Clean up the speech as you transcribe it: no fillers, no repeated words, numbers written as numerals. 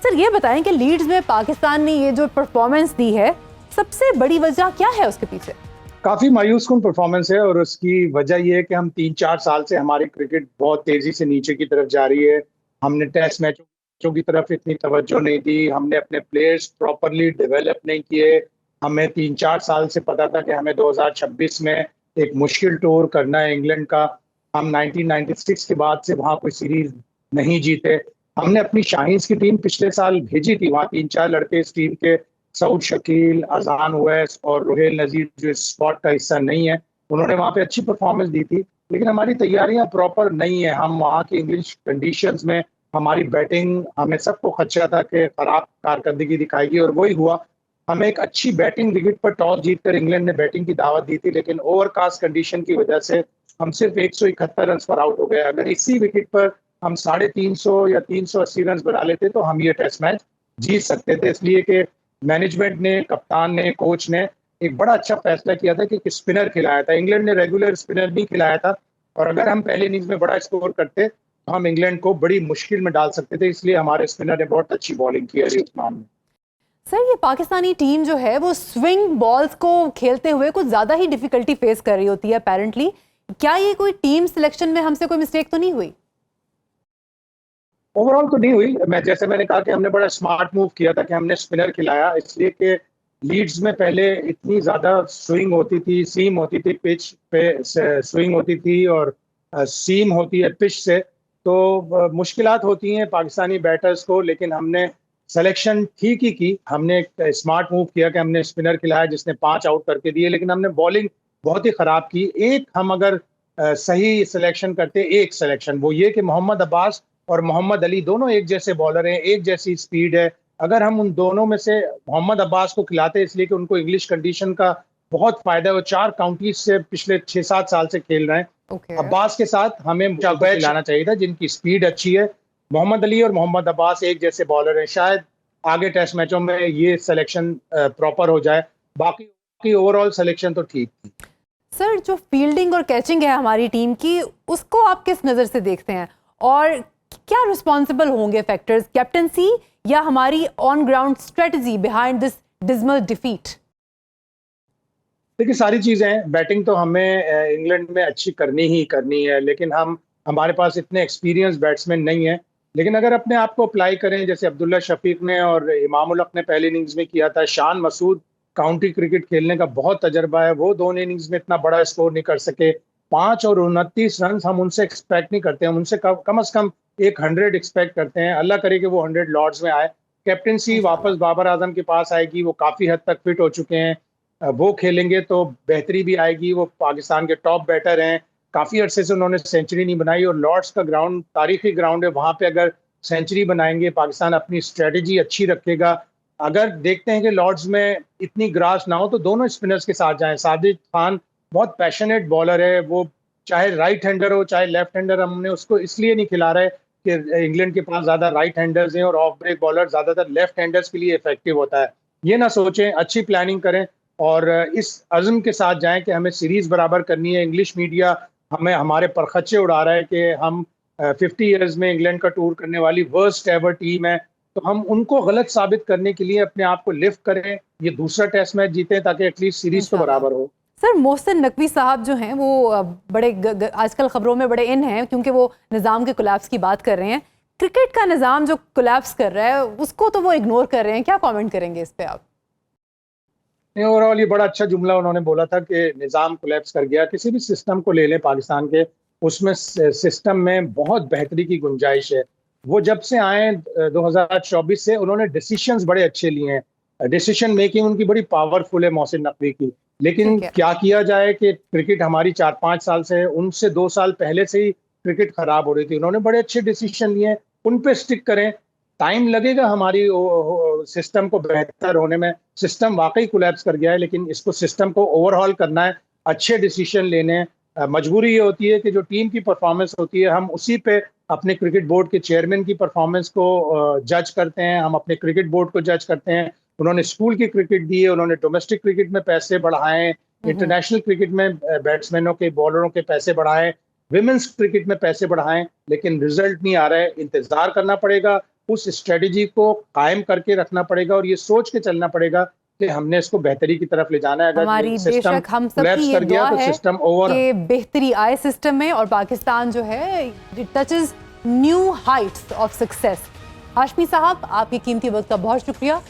Sir ये बताएं कि लीड्स में पाकिस्तान ने ये जो परफॉर्मेंस दी है, सबसे बड़ी वजह क्या है उसके पीछे? काफी मायूसकुन परफॉर्मेंस है और उसकी वजह यह है कि हम 3-4 साल से हमारी क्रिकेट बहुत तेजी से नीचे की तरफ जा रही है। हमने टेस्ट मैचों की तरफ इतनी तवज्जो नहीं दी, हमने अपने प्लेयर्स प्रॉपरली डेवलप नहीं किए। हमें 3-4 साल से पता था कि हमें 2026 में एक मुश्किल टूर करना है इंग्लैंड का। हम 1996 के बाद से वहां कोई सीरीज नहीं जीते। हमने अपनी शाहीन्स की टीम पिछले साल भेजी थी, वहां 3-4 लड़के इस टीम के, सऊद शकील, अजहान उवैस और रुहेल नजीर जो इस स्क्वाड का हिस्सा नहीं है, उन्होंने वहां पे अच्छी परफॉर्मेंस दी थी। लेकिन हमारी तैयारियां प्रॉपर नहीं है। हम वहां की इंग्लिश कंडीशंस में हमारी बैटिंग, हमें सबको खदशा था कि खराब कारकर्दगी दिखाएगी और वही हुआ। हमें एक अच्छी बैटिंग विकेट पर टॉस जीतकर इंग्लैंड ने बैटिंग की दावत दी थी, लेकिन ओवरकास्ट कंडीशन की वजह से हम सिर्फ 171 रन पर आउट हो गए। अगर इसी विकेट पर हम 350 या 380 रन बना लेते तो हम ये टेस्ट मैच जीत सकते थे। इसलिए कि मैनेजमेंट ने, कप्तान ने, कोच ने एक बड़ा अच्छा फैसला किया था कि स्पिनर खिलाया था। इंग्लैंड ने रेगुलर स्पिनर नहीं खिलाया था और अगर हम पहले इनिंग्स में बड़ा स्कोर करते तो हम इंग्लैंड को बड़ी मुश्किल में डाल सकते थे। इसलिए हमारे स्पिनर ने बहुत अच्छी बॉलिंग की है उस्मान ने। सर ये पाकिस्तानी टीम जो है वो स्विंग बॉल्स को खेलते हुए कुछ ज्यादा ही डिफिकल्टी फेस कर रही होती है अपेरेंटली। क्या ये कोई टीम सिलेक्शन में हमसे कोई मिस्टेक तो नहीं हुई? ओवरऑल तो नहीं हुई। जैसे मैंने कहा कि हमने बड़ा स्मार्ट मूव किया था कि हमने स्पिनर खिलाया, इसलिए कि लीड्स में पहले इतनी ज्यादा स्विंग होती थी, सीम होती थी, पिच पे स्विंग होती थी और सीम होती है पिच से, तो मुश्किलात होती हैं पाकिस्तानी बैटर्स को। लेकिन हमने सिलेक्शन ठीक ही की। हमने एक स्मार्ट मूव किया कि हमने स्पिनर खिलाया जिसने 5 आउट करके दिए, लेकिन हमने बॉलिंग बहुत ही खराब की। एक हम अगर सही सिलेक्शन करते, एक सिलेक्शन वो ये कि मोहम्मद अब्बास और मोहम्मद अली दोनों एक जैसे बॉलर हैं, एक जैसी स्पीड है। अगर हम उन दोनों में से मोहम्मद अब्बास को खिलाते, इसलिए कि उनको इंग्लिश कंडीशन का बहुत फायदा है, वो 4 काउंटीज से पिछले 6-7 साल से खेल रहे हैं। अब्बास के साथ हमें मुशाबा खिलाना चाहिए था जिनकी स्पीड अच्छी है। मोहम्मद अली और मोहम्मद अब्बास एक जैसे बॉलर हैं। शायद आगे टेस्ट मैचों में ये सिलेक्शन प्रॉपर हो जाए। बाकी ओवरऑल सिलेक्शन तो ठीक थी। सर जो फील्डिंग और कैचिंग है हमारी टीम की, उसको आप किस नज़र से देखते हैं और क्या रिस्पॉन्सिबल होंगे फैक्टर्स, कैप्टनसी या हमारी on ground strategy behind this dismal defeat? देखिए सारी चीजें हैं। बैटिंग तो हमें इंग्लैंड में अच्छी करनी ही करनी है, लेकिन हमारे पास इतने एक्सपीरियंस बैट्समैन नहीं है। लेकिन अगर अपने आप को अप्लाई करें, जैसे अब्दुल्ला शफीक ने और इमाम उल हक ने पहले इनिंग्स में किया था, शान मसूद काउंटी क्रिकेट खेलने का बहुत तजर्बा है, वो दोनों इनिंग्स में इतना बड़ा स्कोर नहीं कर सके। 5 और 29 रन हम उनसे एक्सपेक्ट नहीं करते। हम उनसे कम से कम एक 100 एक्सपेक्ट करते हैं। अल्लाह करे कि वो 100 लॉर्ड्स में आए। कैप्टनसी वापस बाबर आजम के पास आएगी, वो काफी हद तक फिट हो चुके हैं। वो खेलेंगे तो बेहतरी भी आएगी। वो पाकिस्तान के टॉप बैटर हैं, काफी अरसे से उन्होंने सेंचुरी नहीं बनाई और लॉर्ड्स का ग्राउंड तारीखी ग्राउंड है, वहां पे अगर सेंचुरी बनाएंगे पाकिस्तान अपनी स्ट्रेटजी अच्छी रखेगा। अगर देखते हैं कि लॉर्ड्स में इतनी ग्रास ना हो तो दोनों स्पिनर्स के साथ जाएं। साजिद खान बहुत पैशनेट बॉलर है, वो चाहे राइट हैंडर हो चाहे लेफ्ट हैंडर। हमने उसको इसलिए नहीं खिला रहे कि इंग्लैंड के पास ज्यादा राइट हैंडर्स हैं और ऑफ ब्रेक बॉलर ज्यादातर लेफ्ट हैंडर्स के लिए इफेक्टिव होता है। ये ना सोचें, अच्छी प्लानिंग करें और इस अज़्म के साथ जाएं कि हमें सीरीज बराबर करनी है। इंग्लिश मीडिया हमें हमारे परखच्चे उड़ा रहा है कि हम 50 ईयर्स में इंग्लैंड का टूर करने वाली वर्स्ट एवर टीम है, तो हम उनको गलत साबित करने के लिए अपने आप को लिफ्ट करें, ये दूसरा टेस्ट मैच जीते ताकि एटलीस्ट सीरीज तो बराबर हो। सर मोहसिन नकवी साहब जो हैं वो बड़े आजकल खबरों में बड़े इन हैं क्योंकि वो निज़ाम के कोलैप्स की बात कर रहे हैं। क्रिकेट का निज़ाम जो कोलैप्स कर रहा है उसको तो वो इग्नोर कर रहे हैं, क्या कमेंट करेंगे इस पे आप? ओवरऑल ये बड़ा अच्छा जुमला उन्होंने बोला था कि निज़ाम कोलैप्स कर गया। किसी भी सिस्टम को ले लें पाकिस्तान के, उसमें सिस्टम में बहुत बेहतरी की गुंजाइश है। वो जब से आए 2024 से उन्होंने डिसीशंस बड़े अच्छे लिए हैं। डिसीजन मेकिंग उनकी बड़ी पावरफुल है मोहसिन नकवी की। लेकिन क्या किया जाए कि क्रिकेट हमारी 4-5 साल से है, उनसे 2 साल पहले से ही क्रिकेट खराब हो रही थी। उन्होंने बड़े अच्छे डिसीजन लिए, उन पे स्टिक करें। टाइम लगेगा हमारी सिस्टम को बेहतर होने में। सिस्टम वाकई कोलैप्स कर गया है, लेकिन इसको सिस्टम को ओवरहॉल करना है, अच्छे डिसीजन लेने हैं। मजबूरी ये होती है कि जो टीम की परफॉर्मेंस होती है हम उसी पे अपने क्रिकेट बोर्ड के चेयरमैन की परफॉर्मेंस को जज करते हैं, हम अपने क्रिकेट बोर्ड को जज करते हैं। उन्होंने स्कूल की क्रिकेट दी है, उन्होंने डोमेस्टिक क्रिकेट में पैसे बढ़ाए, इंटरनेशनल क्रिकेट में बैट्समैनों के, बॉलरों के पैसे बढ़ाए, विमेंस क्रिकेट में पैसे बढ़ाएं, लेकिन रिजल्ट नहीं आ रहा है। इंतजार करना पड़ेगा उस स्ट्रेटजी को कायम करके रखना पड़ेगा और ये सोच के चलना पड़ेगा कि हमने इसको बेहतरी की तरफ ले जाना है। अगर हमारी सिस्टम बेशक हम सबकी कोलैप्स ये कर गया दुआ तो है सिस्टम ओवर। कि बेहतरी आए सिस्टम में और पाकिस्तान जो है it touches new Heights of success. Hashmi साहब, आपके कीमती वक्त का बहुत शुक्रिया।